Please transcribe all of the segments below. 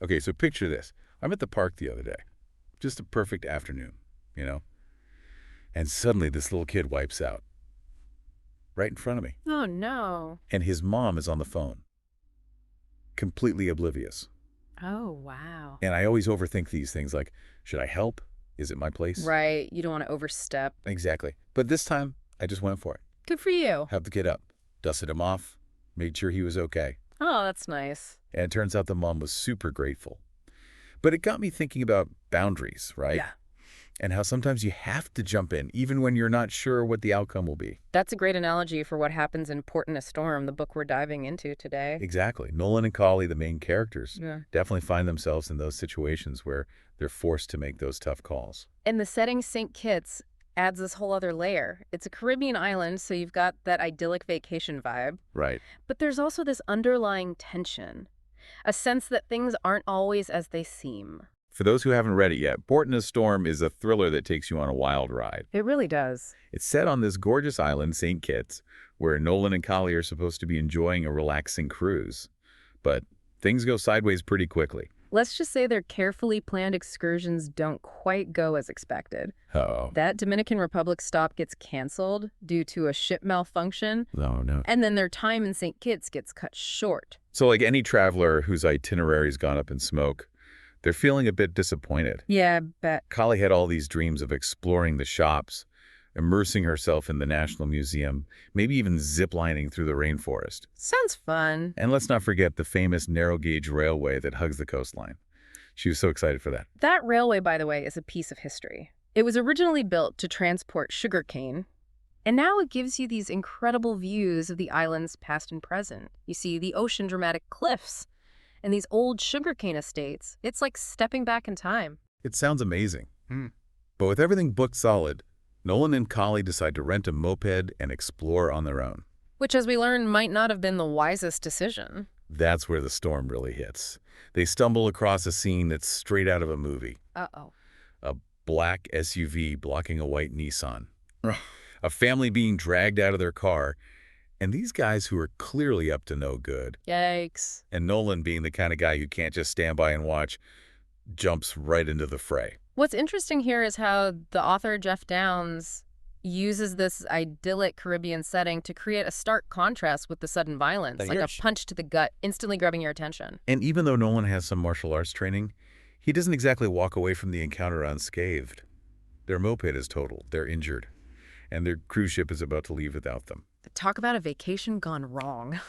Okay, so picture this. I'm at the park the other day. Just a perfect afternoon, you know? And suddenly this little kid wipes out right in front of me. Oh, no. And his mom is on the phone, completely oblivious. Oh, wow. And I always overthink these things like, should I help? Is it my place? Right. You don't want to overstep. Exactly. But this time, I just went for it. Good for you. Helped the kid up, dusted him off, made sure he was okay. Oh, that's nice. And it turns out the mom was super grateful. But it got me thinking about boundaries, right? Yeah. And how sometimes you have to jump in, even when you're not sure what the outcome will be. That's a great analogy for what happens in Port in a Storm, the book we're diving into today. Exactly. Nolan and Kali, the main characters, Yeah. definitely find themselves in those situations where they're forced to make those tough calls. And the setting St. Kitts adds this whole other layer. It's a Caribbean island, so you've got that idyllic vacation vibe. Right. But there's also this underlying tension, a sense that things aren't always as they seem. For those who haven't read it yet, Port in a Storm is a thriller that takes you on a wild ride. It really does. It's set on this gorgeous island, St. Kitts, where Nolan and Kali are supposed to be enjoying a relaxing cruise. But things go sideways pretty quickly. Let's just say their carefully planned excursions don't quite go as expected. Uh-oh. That Dominican Republic stop gets canceled due to a ship malfunction, Oh, no. and then their time in St. Kitts gets cut short. So like any traveler whose itinerary's gone up in smoke, they're feeling a bit disappointed. Yeah, bet. Kali had all these dreams of exploring the shops, immersing herself in the National Museum, maybe even ziplining through the rainforest. Sounds fun. And let's not forget the famous narrow-gauge railway that hugs the coastline. She was so excited for that. That railway, by the way, is a piece of history. It was originally built to transport sugarcane, and now it gives you these incredible views of the island's past and present. You see the ocean dramatic cliffs and these old sugarcane estates. It's like stepping back in time. It sounds amazing. But with everything booked solid, Nolan and Kali decide to rent a moped and explore on their own. Which, as we learn, might not have been the wisest decision. That's where the storm really hits. They stumble across a scene that's straight out of a movie. Uh-oh. A black SUV blocking a white Nissan. A family being dragged out of their car, and these guys who are clearly up to no good. Yikes. And Nolan, being the kind of guy who can't just stand by and watch, jumps right into the fray. What's interesting here is how the author, Jeff Downes, uses this idyllic Caribbean setting to create a stark contrast with the sudden violence, like a punch to the gut, instantly grabbing your attention. And even though Nolan has some martial arts training, he doesn't exactly walk away from the encounter unscathed. Their moped is totaled, they're injured, and their cruise ship is about to leave without them. Talk about a vacation gone wrong.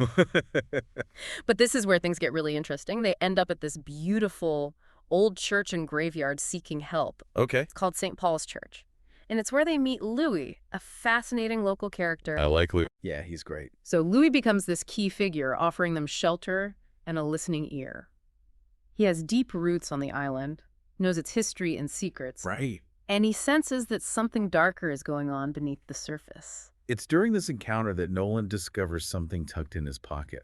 But this is where things get really interesting. They end up at this beautiful old church and graveyard seeking help. Okay. It's called St. Paul's Church. And it's where they meet Louis, a fascinating local character. I like Luke. Yeah, he's great. So Louis becomes this key figure, offering them shelter and a listening ear. He has deep roots on the island, knows its history and secrets, Right. and he senses that something darker is going on beneath the surface. It's during this encounter that Nolan discovers something tucked in his pocket.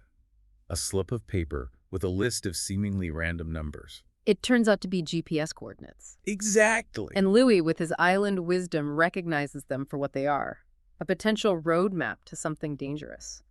A slip of paper with a list of seemingly random numbers. It turns out to be GPS coordinates. Exactly. And Louis, with his island wisdom, recognizes them for what they are, a potential roadmap to something dangerous.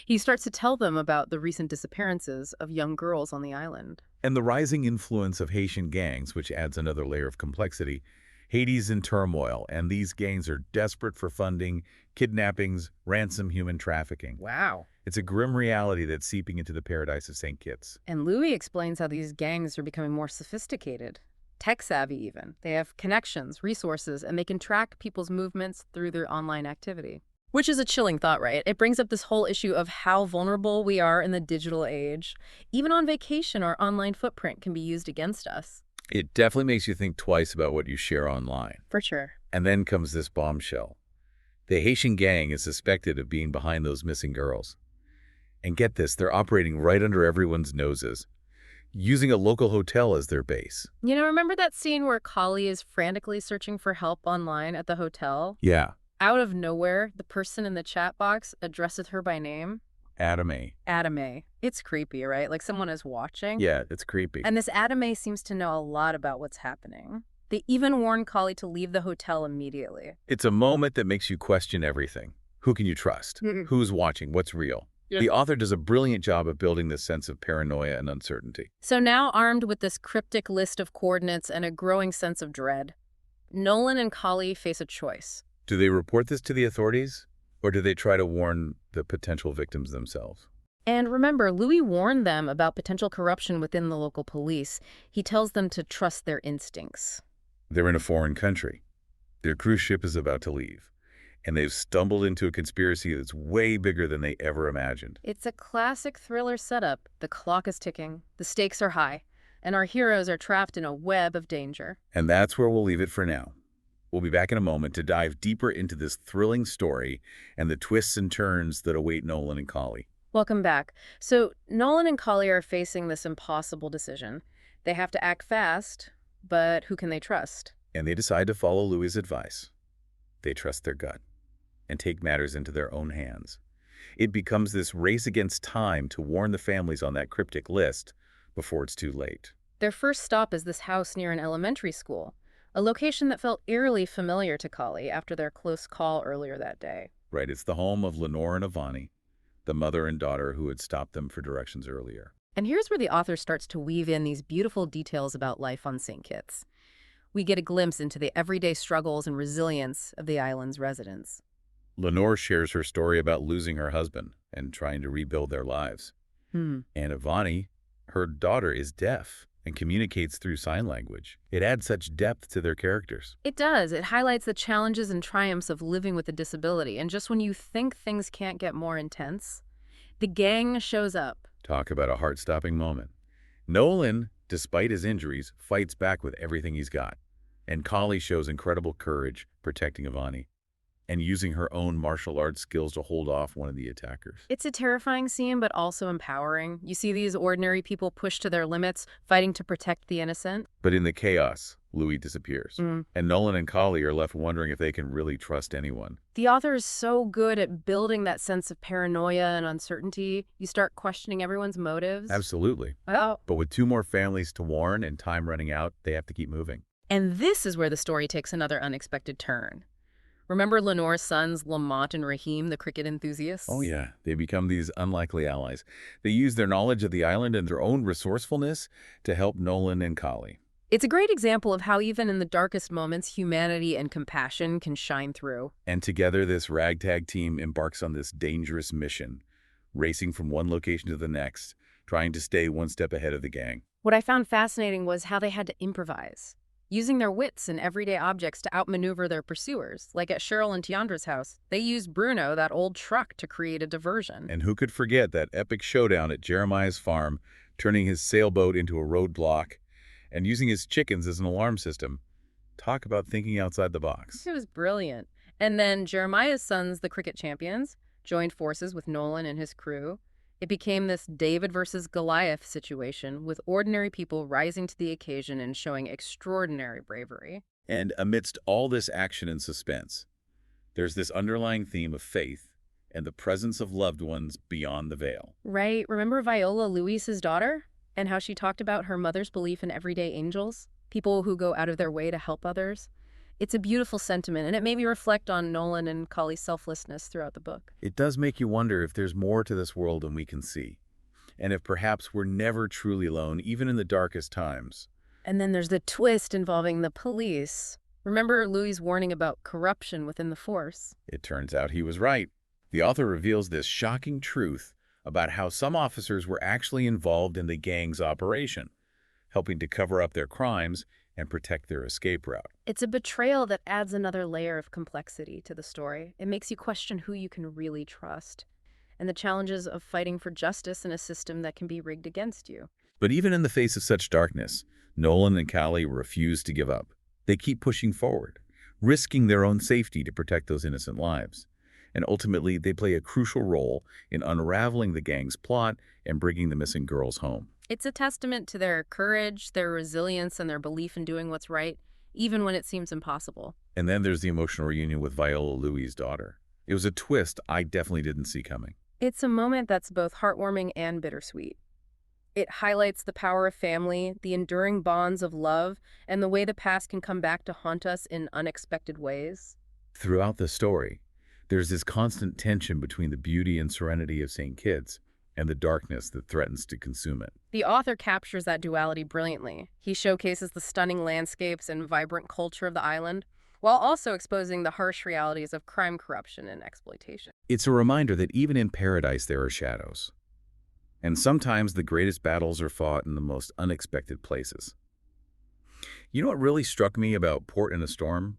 He starts to tell them about the recent disappearances of young girls on the island. And the rising influence of Haitian gangs, which adds another layer of complexity. Haiti's in turmoil, and these gangs are desperate for funding, kidnappings, ransom, human trafficking. Wow. It's a grim reality that's seeping into the paradise of St. Kitts. And Louis explains how these gangs are becoming more sophisticated, tech-savvy even. They have connections, resources, and they can track people's movements through their online activity. Which is a chilling thought, right? It brings up this whole issue of how vulnerable we are in the digital age. Even on vacation, our online footprint can be used against us. It definitely makes you think twice about what you share online. For sure. And then comes this bombshell. The Haitian gang is suspected of being behind those missing girls. And get this, they're operating right under everyone's noses, using a local hotel as their base. You know, remember that scene where Kali is frantically searching for help online at the hotel? Yeah, Out of nowhere, the person in the chat box addresses her by name. Adame. Adame. It's creepy, right? Like someone is watching. Yeah, it's creepy. And this Adame seems to know a lot about what's happening. They even warn Kali to leave the hotel immediately. It's a moment that makes you question everything. Who can you trust? Who's watching? What's real? The author does a brilliant job of building this sense of paranoia and uncertainty. So now, armed with this cryptic list of coordinates and a growing sense of dread, Nolan and Kali face a choice. Do they report this to the authorities, or do they try to warn the potential victims themselves? And remember, Louis warned them about potential corruption within the local police. He tells them to trust their instincts. They're in a foreign country. Their cruise ship is about to leave, and they've stumbled into a conspiracy that's way bigger than they ever imagined. It's a classic thriller setup. The clock is ticking, the stakes are high, and our heroes are trapped in a web of danger. And that's where we'll leave it for now. We'll be back in a moment to dive deeper into this thrilling story and the twists and turns that await Nolan and Kali. Welcome back. So Nolan and Kali are facing this impossible decision. They have to act fast, but who can they trust? And they decide to follow Louis' advice. They trust their gut and take matters into their own hands. It becomes this race against time to warn the families on that cryptic list before it's too late. Their first stop is this house near an elementary school, a location that felt eerily familiar to Kali after their close call earlier that day. Right, it's the home of Lenore and Avani, the mother and daughter who had stopped them for directions earlier. And here's where the author starts to weave in these beautiful details about life on St. Kitts. We get a glimpse into the everyday struggles and resilience of the island's residents. Lenore shares her story about losing her husband and trying to rebuild their lives. And Avani, her daughter, is deaf and communicates through sign language. It adds such depth to their characters. It does. It highlights the challenges and triumphs of living with a disability. And just when you think things can't get more intense, the gang shows up. Talk about a heart-stopping moment. Nolan, despite his injuries, fights back with everything he's got. And Kali shows incredible courage protecting Avani and using her own martial arts skills to hold off one of the attackers. It's a terrifying scene, but also empowering. You see these ordinary people pushed to their limits, fighting to protect the innocent. But in the chaos, Louis disappears. And Nolan and Kali are left wondering if they can really trust anyone. The author is so good at building that sense of paranoia and uncertainty. You start questioning everyone's motives. Absolutely. Oh. But with 2 more families to warn and time running out, they have to keep moving. And this is where the story takes another unexpected turn. Remember Lenore's sons, Lamont and Raheem, the cricket enthusiasts? Oh yeah, they become these unlikely allies. They use their knowledge of the island and their own resourcefulness to help Nolan and Kali. It's a great example of how even in the darkest moments, humanity and compassion can shine through. And together, this ragtag team embarks on this dangerous mission, racing from one location to the next, trying to stay one step ahead of the gang. What I found fascinating was how they had to improvise, using their wits and everyday objects to outmaneuver their pursuers. Like at Cheryl and Tiandra's house, they used Bruno, that old truck, to create a diversion. And who could forget that epic showdown at Jeremiah's farm, turning his sailboat into a roadblock and using his chickens as an alarm system. Talk about thinking outside the box. It was brilliant. And then Jeremiah's sons, the cricket champions, joined forces with Nolan and his crew. It became this David versus Goliath situation, with ordinary people rising to the occasion and showing extraordinary bravery. And amidst all this action and suspense, there's this underlying theme of faith and the presence of loved ones beyond the veil. Right. Remember Viola, Louise's daughter? And how she talked about her mother's belief in everyday angels, people who go out of their way to help others. It's a beautiful sentiment, and it made me reflect on Nolan and Kali's selflessness throughout the book. It does make you wonder if there's more to this world than we can see, and if perhaps we're never truly alone, even in the darkest times. And then there's the twist involving the police. Remember Louis' warning about corruption within the force? It turns out he was right. The author reveals this shocking truth about how some officers were actually involved in the gang's operation, helping to cover up their crimes and protect their escape route. It's a betrayal that adds another layer of complexity to the story. It makes you question who you can really trust, and the challenges of fighting for justice in a system that can be rigged against you. But even in the face of such darkness, Nolan and Kali refuse to give up. They keep pushing forward, risking their own safety to protect those innocent lives. And ultimately, they play a crucial role in unraveling the gang's plot and bringing the missing girls home. It's a testament to their courage, their resilience, and their belief in doing what's right, even when it seems impossible. And then there's the emotional reunion with Viola, Louis' daughter. It was a twist I definitely didn't see coming. It's a moment that's both heartwarming and bittersweet. It highlights the power of family, the enduring bonds of love, and the way the past can come back to haunt us in unexpected ways. Throughout the story, There's this constant tension between the beauty and serenity of St. Kitts and the darkness that threatens to consume it. The author captures that duality brilliantly. He showcases the stunning landscapes and vibrant culture of the island, while also exposing the harsh realities of crime, corruption, and exploitation. It's a reminder that even in paradise there are shadows. And sometimes the greatest battles are fought in the most unexpected places. You know what really struck me about Port in a Storm?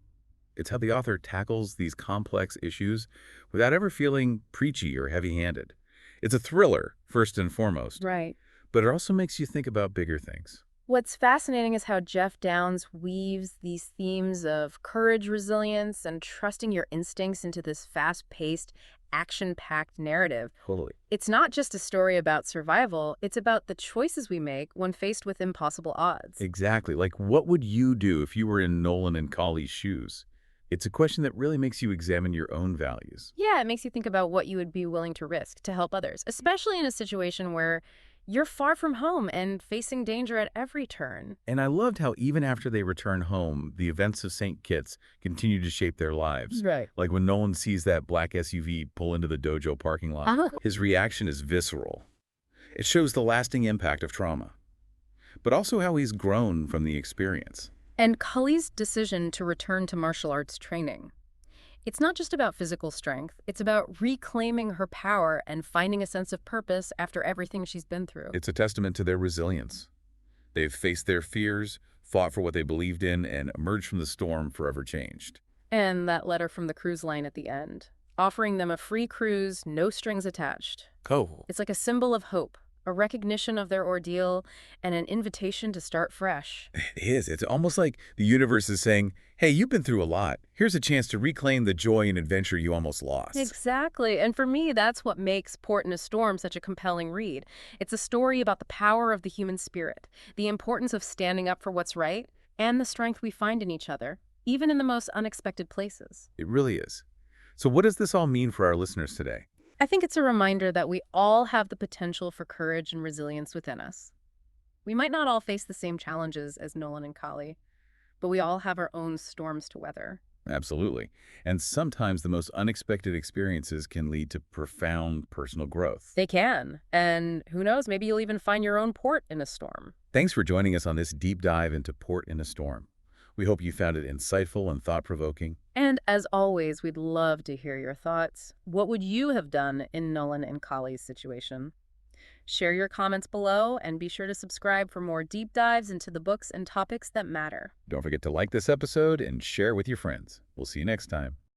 It's how the author tackles these complex issues without ever feeling preachy or heavy-handed. It's a thriller, first and foremost, Right. but it also makes you think about bigger things. What's fascinating is how Jeff Downes weaves these themes of courage, resilience, and trusting your instincts into this fast-paced, action-packed narrative. Totally. It's not just a story about survival, it's about the choices we make when faced with impossible odds. Exactly. Like, what would you do if you were in Nolan and Kali's shoes? It's a question that really makes you examine your own values. Yeah, it makes you think about what you would be willing to risk to help others, especially in a situation where you're far from home and facing danger at every turn. And I loved how even after they return home, the events of St. Kitts continue to shape their lives. Right. Like when Nolan sees that black SUV pull into the dojo parking lot, his reaction is visceral. It shows the lasting impact of trauma, but also how he's grown from the experience. And Kali's decision to return to martial arts training. It's not just about physical strength, it's about reclaiming her power and finding a sense of purpose after everything she's been through. It's a testament to their resilience. They've faced their fears, fought for what they believed in, and emerged from the storm forever changed. And that letter from the cruise line at the end, offering them a free cruise, no strings attached. Oh, It's like a symbol of hope, a recognition of their ordeal, and an invitation to start fresh. it is. It's almost like the universe is saying, hey, you've been through a lot. Here's a chance to reclaim the joy and adventure you almost lost. Exactly. And for me, that's what makes Port in a Storm such a compelling read. It's a story about the power of the human spirit, the importance of standing up for what's right, and the strength we find in each other, even in the most unexpected places. It really is. So what does this all mean for our listeners today? I think it's a reminder that we all have the potential for courage and resilience within us. We might not all face the same challenges as Nolan and Kali, but we all have our own storms to weather. Absolutely. And sometimes the most unexpected experiences can lead to profound personal growth. They can. And who knows, maybe you'll even find your own port in a storm. Thanks for joining us on this deep dive into Port in a Storm. We hope you found it insightful and thought-provoking. And as always, we'd love to hear your thoughts. What would you have done in Nolan and Kali's situation? Share your comments below and be sure to subscribe for more deep dives into the books and topics that matter. Don't forget to like this episode and share with your friends. We'll see you next time.